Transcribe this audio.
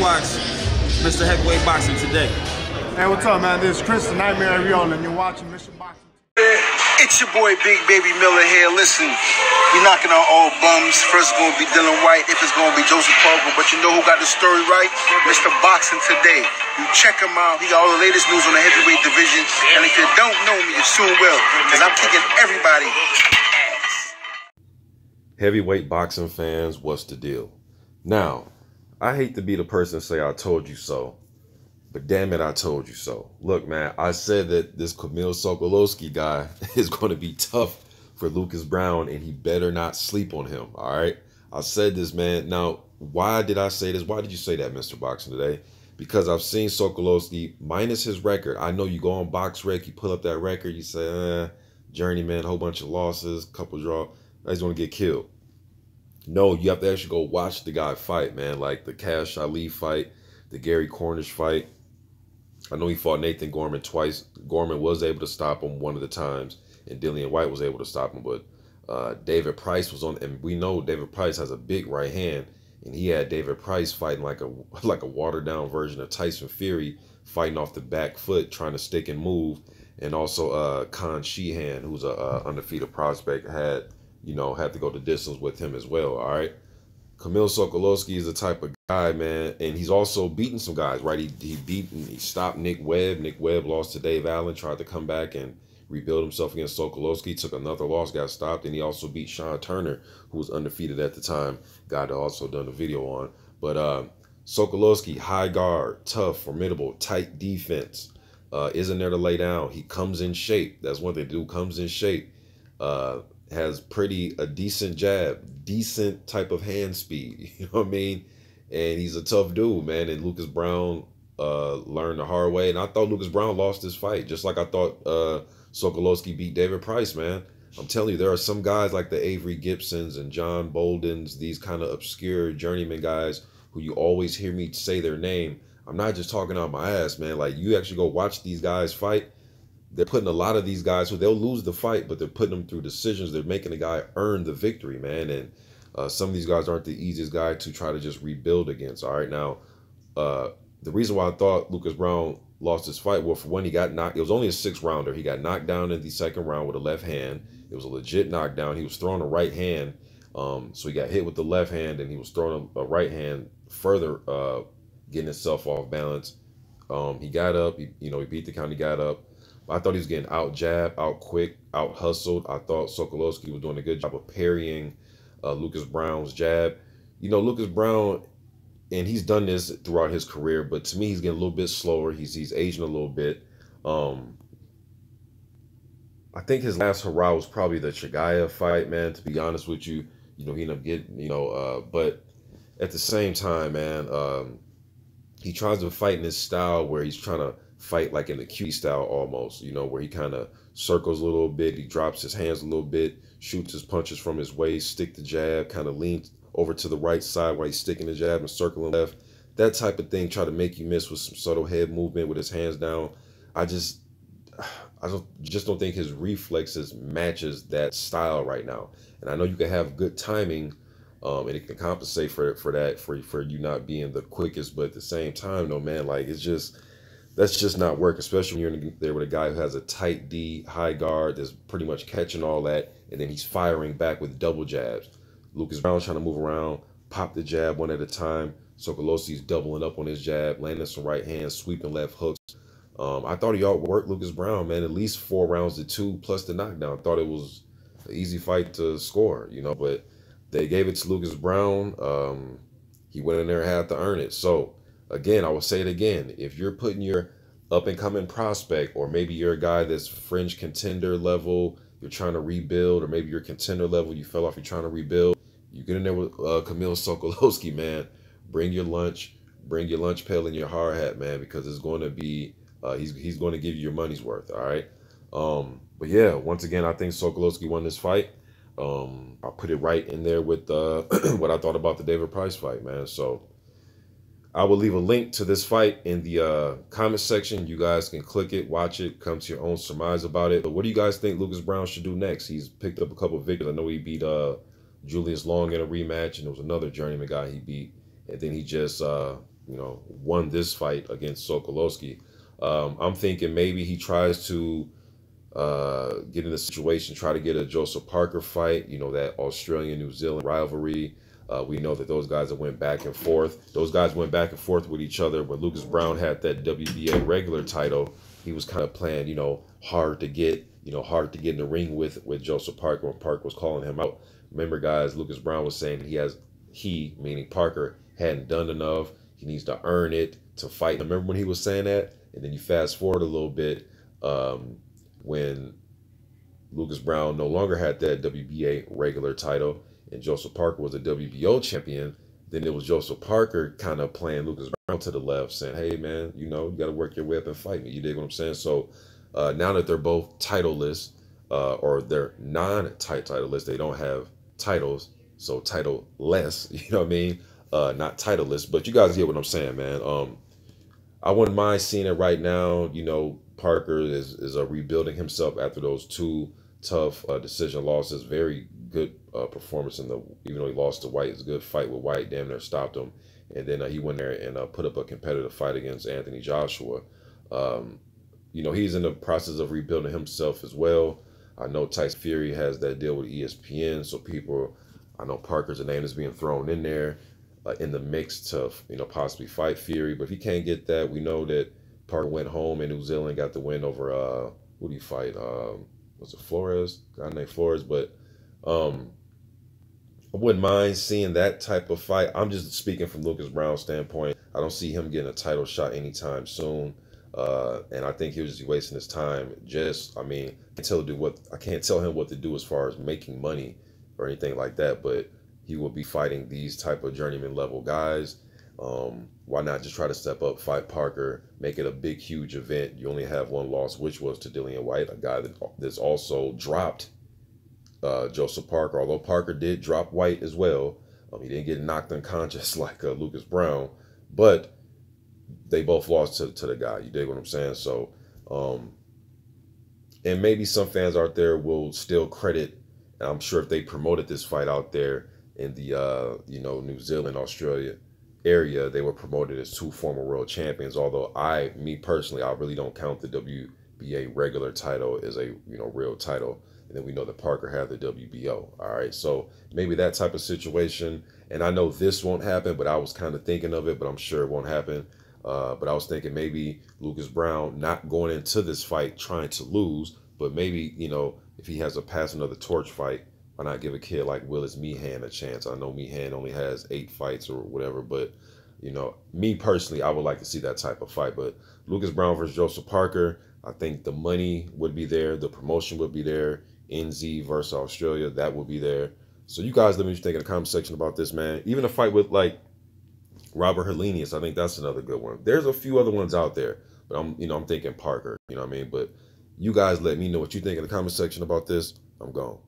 watch Mr. Heavyweight Boxing today. Hey, what's up, man? This is Chris, the Nightmare Ariola, and you're watching Mission Boxing. It's your boy Big Baby Miller here. Listen, we knocking on all bums. First it's gonna be Dylan White, if it's gonna be Joseph Parker, but you know who got the story right? Mr. Boxing Today. You check him out. He got all the latest news on the heavyweight division. And if you don't know me, you soon will, because I'm kicking everybody ass. Heavyweight boxing fans, what's the deal? Now, I hate to be the person to say I told you so, but damn it, I told you so. Look, man, I said that this Kamil Sokolowski guy is going to be tough for Lucas Browne, and he better not sleep on him, all right? I said this, man. Now, why did I say this? Why did you say that, Mr. Boxing Today? Because I've seen Sokolowski, minus his record. I know you go on BoxRec, you pull up that record, you say, journeyman, a whole bunch of losses, couple draw. He's going to get killed. No, you have to actually go watch the guy fight, man. Like the Cash Ali fight, the Gary Cornish fight. I know he fought Nathan Gorman twice. Gorman was able to stop him one of the times, and Dillian White was able to stop him. But David Price was on, and we know David Price has a big right hand, and he had David Price fighting like a watered down version of Tyson Fury, fighting off the back foot, trying to stick and move. And also Khan Sheehan, who's a undefeated prospect, had to go the distance with him as well. All right. Kamil Sokolowski is the type of guy, man, and he's also beaten some guys, right? He stopped Nick Webb. Nick Webb lost to Dave Allen, tried to come back and rebuild himself against Sokolowski, took another loss, got stopped, and he also beat Sean Turner, who was undefeated at the time, guy that also done a video on. But Sokolowski, high guard, tough, formidable, tight defense, isn't there to lay down. He comes in shape. That's what they do, comes in shape. Has a decent jab, decent type of hand speed, you know what I mean? And he's a tough dude, man. And Lucas Browne learned the hard way. And I thought Lucas Browne lost this fight, just like I thought Sokolowski beat David Price, man. I'm telling you, there are some guys like the Avery Gibsons and John Boldens, these kind of obscure journeyman guys who you always hear me say their name. I'm not just talking out my ass, man. Like, you actually go watch these guys fight. They're putting a lot of these guys who they'll lose the fight, but they're putting them through decisions. They're making the guy earn the victory, man. And some of these guys aren't the easiest guy to try to just rebuild against. All right, now, the reason why I thought Lucas Browne lost his fight, well, for one, he got knocked. It was only a 6-rounder. He got knocked down in the second round with a left hand. It was a legit knockdown. He was throwing a right hand. So he got hit with the left hand, and he was throwing a right hand, further getting himself off balance. He got up. He beat the count. He got up. I thought he was getting out jabbed, out quick, out hustled. I thought Sokolowski was doing a good job of parrying Lucas Browne's jab. Lucas Browne, and he's done this throughout his career, but to me, he's getting a little bit slower. He's aging a little bit. I think his last hurrah was probably the Chagaya fight, man, to be honest with you. He ended up getting, but at the same time, man, he tries to fight in this style where he's trying to fight like in the QT style almost, where he kind of circles a little bit, he drops his hands a little bit, shoots his punches from his waist, stick the jab, kind of leans over to the right side while he's sticking the jab and circling left. That type of thing, try to make you miss with some subtle head movement with his hands down. I just don't think his reflexes matches that style right now. And I know you can have good timing, and it can compensate for that, for you not being the quickest, but at the same time, though, man, like that's just not work, especially when you're in there with a guy who has a tight D, high guard, that's pretty much catching all that, and then he's firing back with double jabs. Lucas Browne's trying to move around, pop the jab one at a time. Sokolowski's doubling up on his jab, landing some right hands, sweeping left hooks. I thought he outworked Lucas Browne, man, at least 4 rounds to 2 plus the knockdown. I thought it was an easy fight to score, but they gave it to Lucas Browne. He went in there and had to earn it. So, again, I will say it again. If you're putting your up-and-coming prospect, or maybe you're a guy that's fringe contender level, you're trying to rebuild, or maybe you're contender level, you fell off, you're trying to rebuild, you get in there with Kamil Sokolowski, man. Bring your lunch pail and your hard hat, man, because it's going to be, he's going to give you your money's worth, all right? But yeah, once again, I think Sokolowski won this fight. I'll put it right in there with what I thought about the David Price fight, man. So I will leave a link to this fight in the comment section. You guys can click it, watch it, come to your own surmise about it. But what do you guys think Lucas Browne should do next? He's picked up a couple of victories. I know he beat Julius Long in a rematch, and there was another journeyman guy he beat. And then he just won this fight against Sokolowski. I'm thinking maybe he tries to get in a situation, try to get a Joseph Parker fight, that Australian-New Zealand rivalry. We know that those guys that went back and forth. Those guys went back and forth with each other. When Lucas Browne had that WBA regular title, he was kind of playing, hard to get in the ring with Joseph Parker when Parker was calling him out. Remember, guys, Lucas Browne was saying he, meaning Parker, hadn't done enough. He needs to earn it to fight. Remember when he was saying that? And then you fast forward a little bit, when Lucas Browne no longer had that WBA regular title and Joseph Parker was a WBO champion, then it was Joseph Parker kind of playing Lucas Browne to the left, saying, hey, man, you got to work your way up and fight me. You dig what I'm saying? So now that they're both titleless, or they're non-titleless, they don't have titles, so titleless, you know what I mean? Not titleless, but you guys get what I'm saying, man. I wouldn't mind seeing it right now. Parker is rebuilding himself after those two tough decision losses. Very good performance even though he lost to White. It's a good fight with White. Damn near stopped him. And then he went there and put up a competitive fight against Anthony Joshua. He's in the process of rebuilding himself as well. I know Tyson Fury has that deal with ESPN, so I know Parker's a name that's being thrown in there in the mix to possibly fight Fury. But if he can't get that, we know that Parker went home in New Zealand, got the win over who do you fight? Was it Flores? Guy named Flores. But I wouldn't mind seeing that type of fight. I'm just speaking from Lucas Browne's standpoint. I don't see him getting a title shot anytime soon. And I think he was just wasting his time. I can't tell him what to do as far as making money or anything like that, but he will be fighting these type of journeyman level guys. Why not just try to step up, fight Parker, make it a big, huge event? You only have one loss, which was to Dillian Whyte, a guy that's also dropped Joseph Parker. Although Parker did drop Whyte as well, he didn't get knocked unconscious like Lucas Browne, but they both lost to the guy. You dig what I'm saying? So, and maybe some fans out there will still credit, and I'm sure if they promoted this fight out there in the New Zealand, Australia area, they were promoted as two former world champions. Although me personally, I really don't count the WBA regular title as a real title. And then we know that Parker had the WBO. All right, so maybe that type of situation. And I know this won't happen, but I was kind of thinking of it, but I'm sure it won't happen. But I was thinking maybe Lucas Browne not going into this fight trying to lose, but maybe, if he has a passing of the torch fight, why not give a kid like Willis Meehan a chance? I know Meehan only has 8 fights or whatever, but, me personally, I would like to see that type of fight. But Lucas Browne versus Joseph Parker, I think the money would be there. The promotion would be there. NZ versus Australia, that would be there. So you guys let me know what you think in the comment section about this, man. Even a fight with, like, Robert Helenius, I think that's another good one. There's a few other ones out there, but I'm thinking Parker, you know what I mean? But you guys let me know what you think in the comment section about this. I'm gone.